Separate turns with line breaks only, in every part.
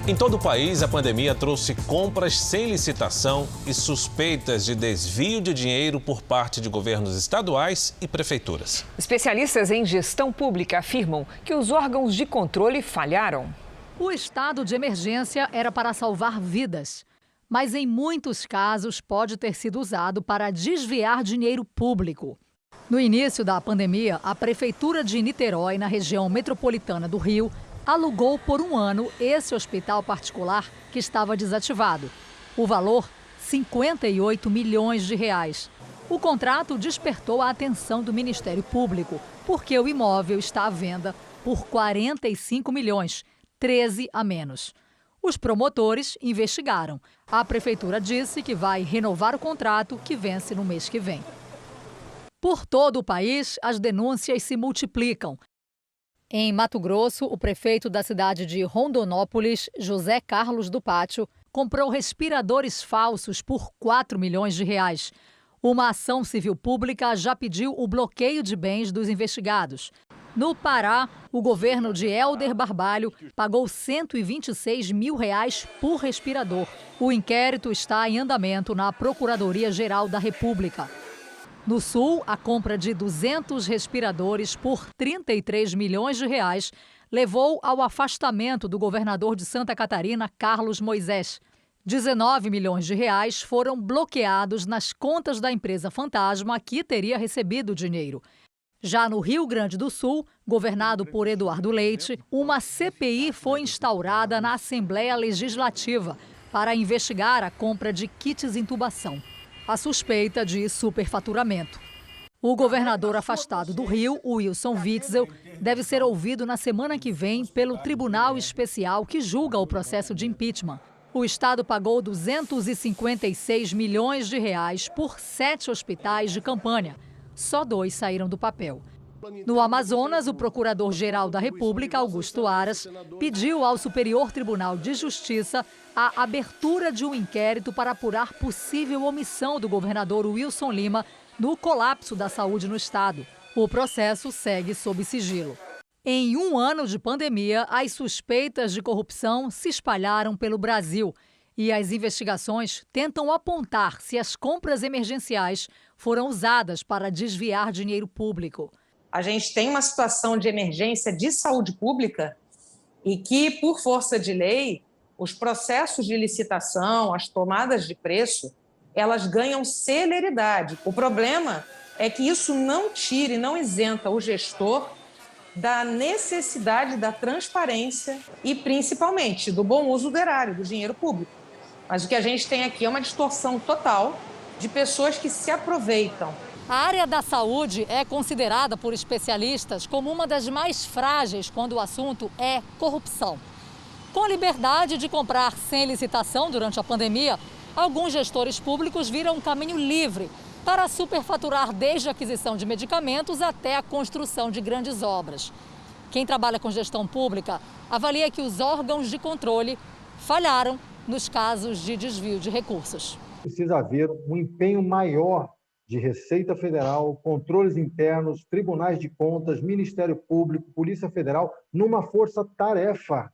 Em todo o país, a pandemia trouxe compras sem licitação e suspeitas de desvio de dinheiro por parte de governos estaduais e prefeituras.
Especialistas em gestão pública afirmam que os órgãos de controle falharam.
O estado de emergência era para salvar vidas, mas em muitos casos pode ter sido usado para desviar dinheiro público. No início da pandemia, a Prefeitura de Niterói, na região metropolitana do Rio, alugou por um ano esse hospital particular que estava desativado. O valor, 58 milhões de reais. O contrato despertou a atenção do Ministério Público, porque o imóvel está à venda por 45 milhões, 13 a menos. Os promotores investigaram. A Prefeitura disse que vai renovar o contrato, que vence no mês que vem. Por todo o país, as denúncias se multiplicam. Em Mato Grosso, o prefeito da cidade de Rondonópolis, José Carlos do Pátio, comprou respiradores falsos por 4 milhões de reais. Uma ação civil pública já pediu o bloqueio de bens dos investigados. No Pará, o governo de Hélder Barbalho pagou 126 mil reais por respirador. O inquérito está em andamento na Procuradoria-Geral da República. No Sul, a compra de 200 respiradores por 33 milhões de reais levou ao afastamento do governador de Santa Catarina, Carlos Moisés. 19 milhões de reais foram bloqueados nas contas da empresa fantasma que teria recebido o dinheiro. Já no Rio Grande do Sul, governado por Eduardo Leite, uma CPI foi instaurada na Assembleia Legislativa para investigar a compra de kits de intubação. A suspeita de superfaturamento. O governador afastado do Rio, Wilson Witzel, deve ser ouvido na semana que vem pelo Tribunal Especial que julga o processo de impeachment. O estado pagou 256 milhões de reais por 7 hospitais de campanha. Só 2 saíram do papel. No Amazonas, o Procurador-Geral da República, Augusto Aras, pediu ao Superior Tribunal de Justiça a abertura de um inquérito para apurar possível omissão do governador Wilson Lima no colapso da saúde no estado. O processo segue sob sigilo. Em um ano de pandemia, as suspeitas de corrupção se espalharam pelo Brasil e as investigações tentam apontar se as compras emergenciais foram usadas para desviar dinheiro público.
A gente tem uma situação de emergência de saúde pública e que, por força de lei, os processos de licitação, as tomadas de preço, elas ganham celeridade. O problema é que isso não tira e não isenta o gestor da necessidade da transparência e, principalmente, do bom uso do erário, do dinheiro público. Mas o que a gente tem aqui é uma distorção total de pessoas que se aproveitam.
A área da saúde é considerada por especialistas como uma das mais frágeis quando o assunto é corrupção. Com a liberdade de comprar sem licitação durante a pandemia, alguns gestores públicos viram um caminho livre para superfaturar desde a aquisição de medicamentos até a construção de grandes obras. Quem trabalha com gestão pública avalia que os órgãos de controle falharam nos casos de desvio de recursos.
Precisa haver um empenho maior de Receita Federal, controles internos, tribunais de contas, Ministério Público, Polícia Federal, numa força-tarefa.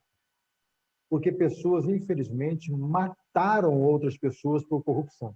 Porque pessoas, infelizmente, mataram outras pessoas por corrupção.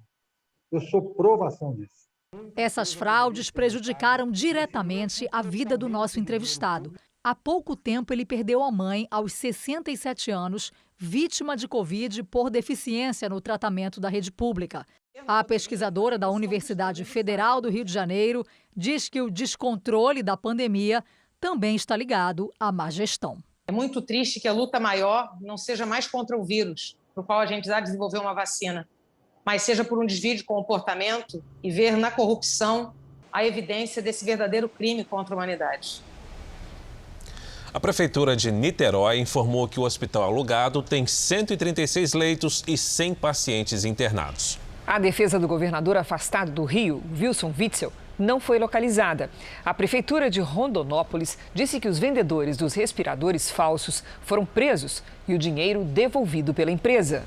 Eu sou provação disso.
Essas fraudes prejudicaram diretamente a vida do nosso entrevistado. Há pouco tempo, ele perdeu a mãe aos 67 anos, vítima de Covid por deficiência no tratamento da rede pública. A pesquisadora da Universidade Federal do Rio de Janeiro diz que o descontrole da pandemia também está ligado à má gestão.
É muito triste que a luta maior não seja mais contra o vírus, para o qual a gente já desenvolveu uma vacina, mas seja por um desvio de comportamento e ver na corrupção a evidência desse verdadeiro crime contra a humanidade.
A Prefeitura de Niterói informou que o hospital alugado tem 136 leitos e 100 pacientes internados.
A defesa do governador afastado do Rio, Wilson Witzel, não foi localizada. A Prefeitura de Rondonópolis disse que os vendedores dos respiradores falsos foram presos e o dinheiro devolvido pela empresa.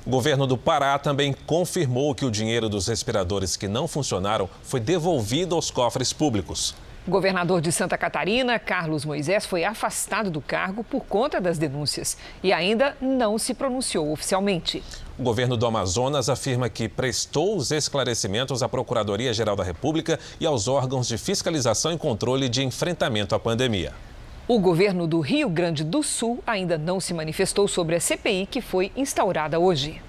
O governo do Pará também confirmou que o dinheiro dos respiradores que não funcionaram foi devolvido aos cofres públicos.
O governador de Santa Catarina, Carlos Moisés, foi afastado do cargo por conta das denúncias e ainda não se pronunciou oficialmente.
O governo do Amazonas afirma que prestou os esclarecimentos à Procuradoria-Geral da República e aos órgãos de fiscalização e controle de enfrentamento à pandemia.
O governo do Rio Grande do Sul ainda não se manifestou sobre a CPI que foi instaurada hoje.